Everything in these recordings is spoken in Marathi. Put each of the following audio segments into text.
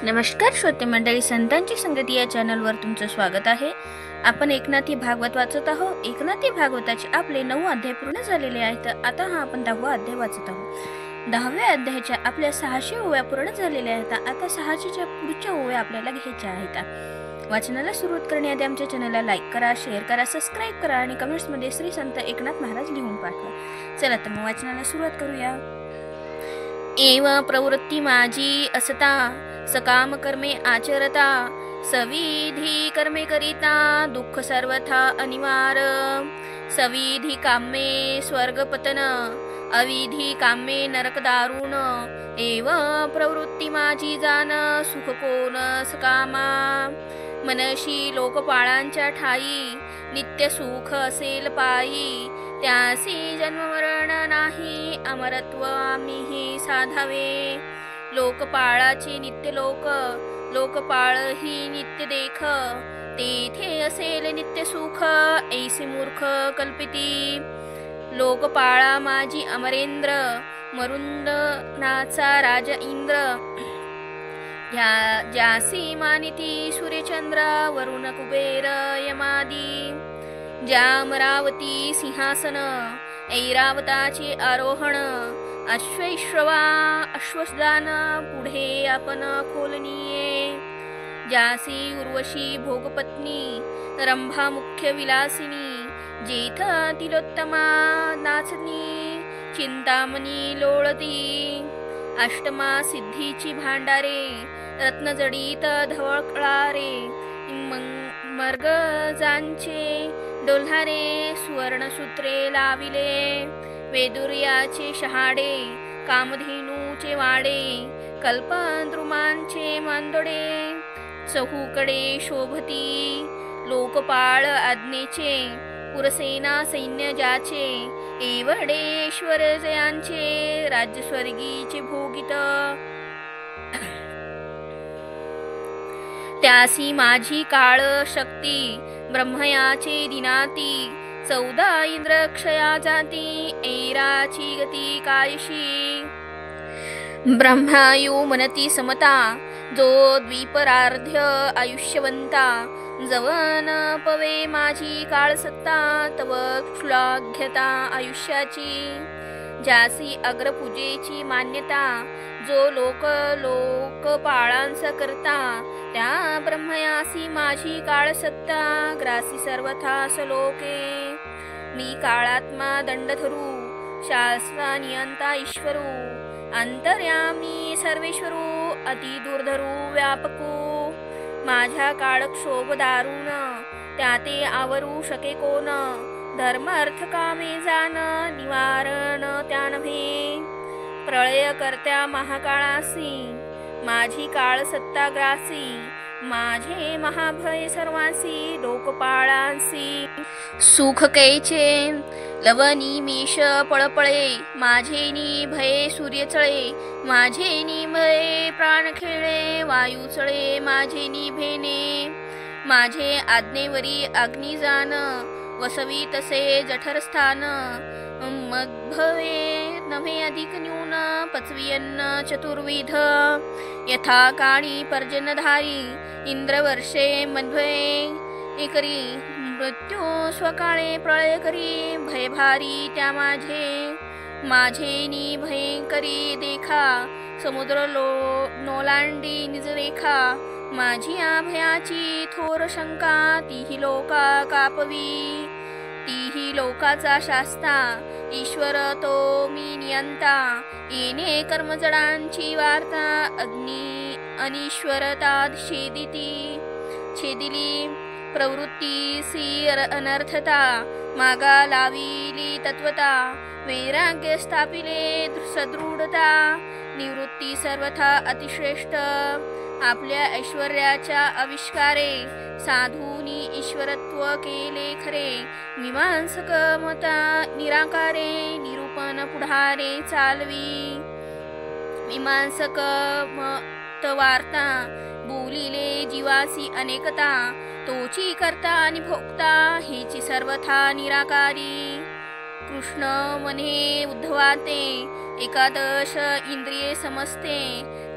नमस्कार श्रोते मंडळी, संतांची संगती या चॅनलवर तुमचं स्वागत आहे. आपण एकनाथी भागवत वाचत आहोत. एकनाथी भागवताचे आपले 9 अध्याय पूर्ण झालेले आहेत. आता आपण 10वा अध्याय वाचत आहोत. 10व्या अध्यायाच्या आपल्या 600 ओव्या पूर्ण झालेल्या आहेत. आता 600च्या पुढच्या ओव्या आपल्याला घ्यायच्या आहेत. वाचनाला सुरुवात करण्याआधी आमच्या चॅनलला लाईक करा, शेअर करा, सबस्क्राईब करा आणि कमेंट्समध्ये श्री संत एकनाथ महाराज लिहून पाठवा. चला तर मग वाचनाला सुरुवात करूया. एव प्रवृत्ती माझी असता, सकाम कर्मे आचरता, सविधी कर्मे करिता, दुःख सर्वथा अनिवार. सविधी कामे स्वर्गपतन, अविधी कामे नरक दारुण. एव प्रवृत्ती माझी जाण, सुख कोण सकामा. मनशी लोकपाळांच्या ठाई, नित्य सुख असेल पायी. त्यासी जन्ममरण नाही, अमरत्व आम्ही साधावे. लोकपाळाचे नित्य लोक, लोकपाळ ही नित्य देख. तेथे असेल नित्य सुख, ऐसे मूर्ख कल्पिती. लोकपाळा माझी अमरेंद्र, मरुंदनाचा राज इंद्र. ज्यासी मानिती सूर्यचंद्र, वरुण कुबेर यमादी. ज्या अमरावती सिंहासन, ऐरावताचे आरोहण. अश्वैश्रवा अश्वदान, पुढे आपण खोलनीये. ज्यासी उर्वशी भोगपत्नी, रंभा मुख्य विलासिनी. जेथ तिलोत्तमा नाचनी, चिंतामणी लोळती. अष्टमा सिद्धीची भांडारे, रत्नजडीत धवळकळारे. मर्गजांचे डोल्हारे, सुवर्णसूत्रे लाविले. वेदुर्याचे शहाडे, कामधेनूचे वाडे. कल्पद्रुमांचे मांदोडे, चहूकडे शोभती. लोकपाळ आज्ञेचे, पुरसेना सैन्य ज्याचे. एवढेश्वर जयांचे, राज्य स्वर्गीचे भोगित. त्यासी माझी काळ शक्ती, ब्रह्मयाचे दिनाती. 14 इंद्र क्षया जाती, ऐराची गती कायशी. ब्रह्मायु मनती समता, जो द्विपरार्ध्य आयुष्यवंता. जवन पवे माझी काळ सत्ता, तव श्लाघ्यता आयुष्याची. ज्यासी अग्रपूजेची मान्यता, जो लोकपाळांचा करता. त्या ब्रह्मयासी माझी काळ सत्ता, ग्रासी सर्वथा सलोके. मी काळात्मा दंडधरू, शास्त्रा नियंता ईश्वरू. अंतर्यामी सर्वेश्वरू, अति दुर्धरू व्यापकू. माझ्या काळक्षोभ दारुण, त्याते आवरू शके कोण. धर्म अर्थ कामे जाण, निवारण त्या नव्हे. प्रळय करत्या महाकाळासी, माझी काळ सत्ता ग्रासी. माझे महाभय सर्वांसी, लोकपाळांसी. सुख कैचे लवनी मेष पळपळे, माझे भये सूर्यचळे. माझे भये प्राण खेळे, वायू चळे माझे भेने. माझे आज्ञेवरी अग्नी जाण, वसवी तसे जठर स्थान. मगभवे नव्हे अधिक न्यून, पचवियन्न चतुर्विध. यथा काळी पर्जनधारी, इंद्रवर्षे मध्वये करी. मृत्यू स्वकाळे प्रळय करी, भयभारी त्या माझे. माझे भयंकरी देखा, समुद्र नोलांडी निजरेखा. माझी अभयाची थोर शंका, तीही लोका कापवी. तीही लोकाचा शास्ता, ईश्वर तो मी नियंता. येणे कर्मजडांची वार्ता, अग्नी अनीश्वरता छेदिली. प्रवृत्ती सी अनर्थता, मागा लाविली तत्वता. वैराग्य स्थापिले सदृढता, निवृत्ती सर्वथा अतिश्रेष्ठ. आपल्या ऐश्वर्याच्या आविष्कारे, साधूनी ईश्वरत्व केले खरे. मीमांसक मता निराकारे, निरूपण पुढारे चालवी. मीमांसक मत वार्ता, बोलिले जीवासी अनेकता. तोची करता आणि भोगता, हेची सर्वथा निराकारी. कृष्ण म्हणे उद्धवाते, एकादश इंद्रिये समजते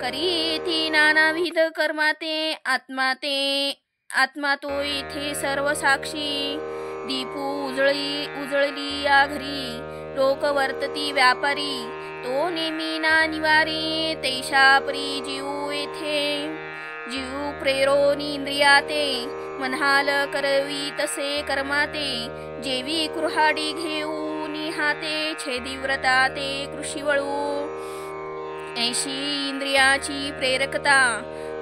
करीती नानाविध कर्माते आत्मा तो इथे सर्व साक्षी दीपू उजळली या घरी लोक वर्तती व्यापारी तो नेमी ना निवारी तैशा परी जीव येथे जीव प्रेरोनी इंद्रियाते मनहाल करवी तसे कर्माते जेवी कुऱ्हाडी घेऊन हाते छेदी व्रताते कृषी वळू ऐशी इंद्रियाची प्रेरकता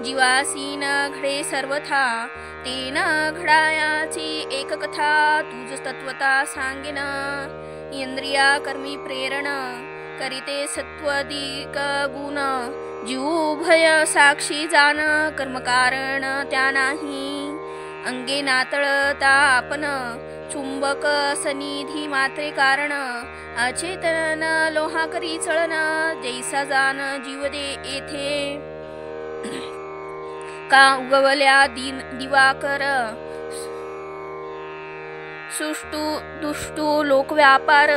जीवासी न घडे सर्वथा तेन घडायाची एक कथा तुझ तत्वता सांगेन इंद्रिया कर्मी प्रेरण करीते सत्वधिक गुण जीव भय साक्षी जाण कर्मकारण त्या नाही अंगे नातळता आपण चुंबक सनिधी मात्रे कारण अचेतन लोहा करी चळन जैसा जाण जीव दे येथे का उगवल्या दिवाकर सुष्टू दुष्टू लोक व्यापार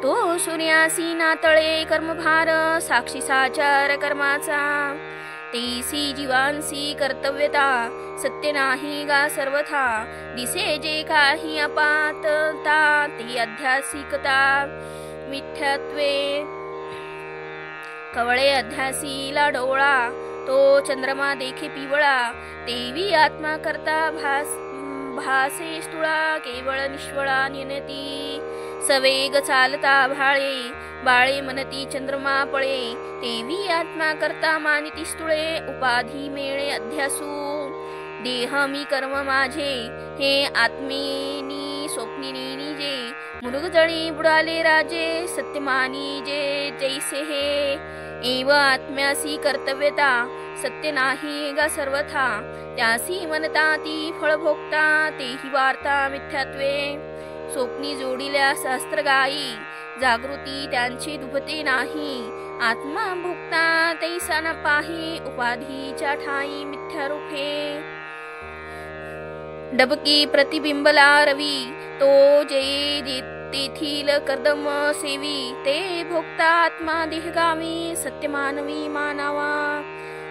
तो सूर्यासी नातळे कर्मभार साक्षी साचार कर्माचा तेसी जीवांसी कर्तव्यता सत्य नाही गा सर्वथा दिसे जे काही अपातता ते अध्यासिकता मिथ्यात्वे कवळे अध्यासीला डोळा तो चंद्रमा देखे पिवळा तेवी आत्मा करता भासे स्थूळा केवळ निष्वळा नियती सवेग चालता बाळे मनती चंद्रमा पळे तेवी आत्मा करता मानिती स्थूळे उपाधी मेळे अध्यासू देह मी कर्म माझे हे आत्मेनी स्वप्निनी जे मृगजळी बुडाले राजे सत्यमानी जे जैसे हे एव आत्म्यासी कर्तव्यता सत्य नाही गा सर्वथा त्यासी मनता ती फळ भोगता तेही वार्ता मिथ्यात्वे स्वप्नी जोडिल्या शास्त्र गायी जागृती त्यांची दुभते नाही आत्मा भोगता तैसा न पाही उपाधीच्या ठाई मिथ्या रूपे डबकी प्रतिबिंबला रवी तो जे तेथील कर्दम सेवी ते भोगता आत्मा देहगामी सत्य मानवी मानावा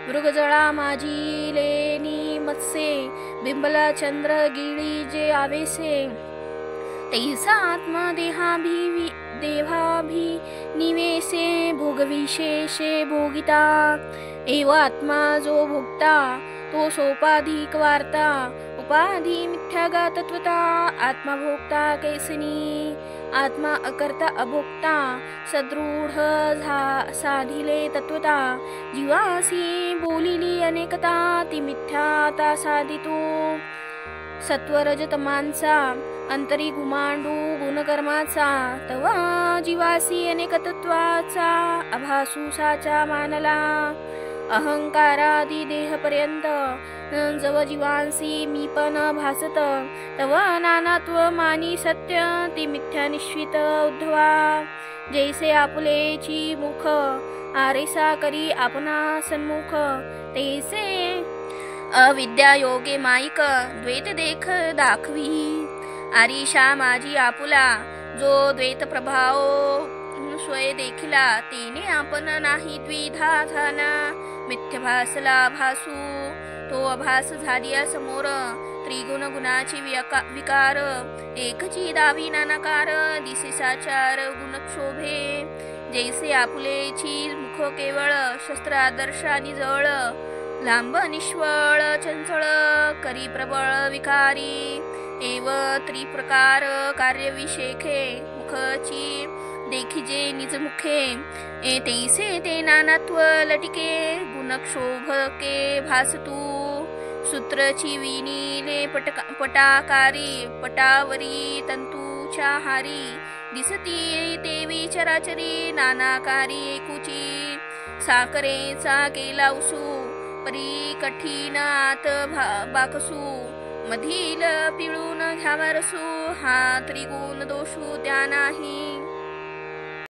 मृगजळा माझी लेनी मत्से बिंबला चंद्र गिळी जे आवेसे तैसा आत्मा देहाभी निवेसे भोगविशेषे भोगिता एव आत्मा जो भोगता तो सोपाधिक वार्ता उपाधी मिथ्या गा तत्वता आत्मा भोगता कैसनी आत्मा अकर्ता अभोक्ता सदृढ साधिले तत्वता जीवासी बोलिली अनेकता ती मिथ्याता साधितो सत्वरजतमांचा अंतरी गुमांडू गुणकर्माचा तवा जीवासी अनेक तत्वाचा अभासू साचा मानला अहंकारादी देहपर्यंत जव जीवांसी मी पण भासत तव नानात्व मानी सत्य ती मिथ्या निश्चित उद्धवा जैसे आपुलेची मुख आरेसा करी आपणा सन्मुख तैसे अविद्या योगे माईक द्वैत देख दाखवी आरिषा माझी आपुला जो द्वैत प्रभाव स्वय देखिला तेने आपण नाही द्विधा झाला मिथ्य भासला भासू तो अभास झालिया समोर त्रिगुण गुणाची विकार एकची दावी नानाकार दिसे साचार गुणक्षोभे जैसे आपुलेची मुख केवळ शस्त्र आदर्श आणि जवळ लांब निष्वळ चंचळ करी प्रबळ विकारी एव त्रिप्रकार कार्यविशेखे मुखची देखिजे निज मुखे तैसे ते नानात्व लटिके गुणक्षोभके भासतू सूत्रची विनीले पटाकारी पटावरी तंतूच्या हारी दिसती देवी चराचरी नानाकारी एकुची साखरेचा केला उसू परी कठीण आत बाकसू मधील पिळून घ्यावा रसू हा त्रिगुण दोषू त्या नाही